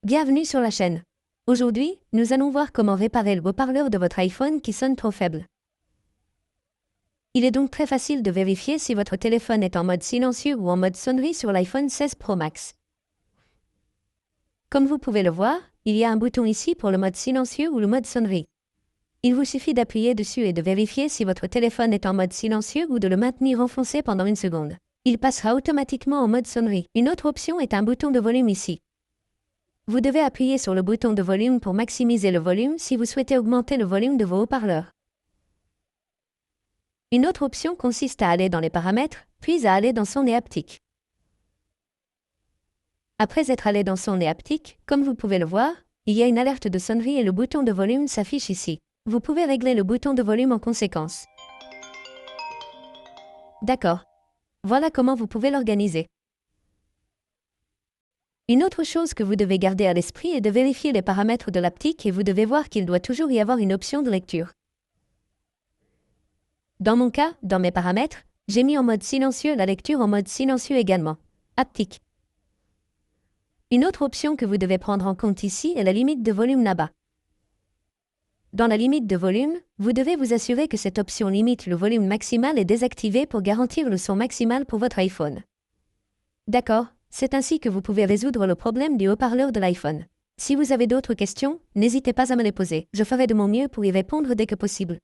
Bienvenue sur la chaîne. Aujourd'hui, nous allons voir comment réparer le haut-parleur de votre iPhone qui sonne trop faible. Il est donc très facile de vérifier si votre téléphone est en mode silencieux ou en mode sonnerie sur l'iPhone 16 Pro Max. Comme vous pouvez le voir, il y a un bouton ici pour le mode silencieux ou le mode sonnerie. Il vous suffit d'appuyer dessus et de vérifier si votre téléphone est en mode silencieux ou de le maintenir enfoncé pendant une seconde. Il passera automatiquement en mode sonnerie. Une autre option est un bouton de volume ici. Vous devez appuyer sur le bouton de volume pour maximiser le volume si vous souhaitez augmenter le volume de vos haut-parleurs. Une autre option consiste à aller dans les paramètres, puis à aller dans son nez haptique. Après être allé dans son nez haptique, comme vous pouvez le voir, il y a une alerte de sonnerie et le bouton de volume s'affiche ici. Vous pouvez régler le bouton de volume en conséquence. D'accord. Voilà comment vous pouvez l'organiser. Une autre chose que vous devez garder à l'esprit est de vérifier les paramètres de l'haptique et vous devez voir qu'il doit toujours y avoir une option de lecture. Dans mon cas, dans mes paramètres, j'ai mis en mode silencieux la lecture en mode silencieux également. Haptique. Une autre option que vous devez prendre en compte ici est la limite de volume là-bas. Dans la limite de volume, vous devez vous assurer que cette option limite le volume maximal est désactivée pour garantir le son maximal pour votre iPhone. D'accord, c'est ainsi que vous pouvez résoudre le problème du haut-parleur de l'iPhone. Si vous avez d'autres questions, n'hésitez pas à me les poser. Je ferai de mon mieux pour y répondre dès que possible.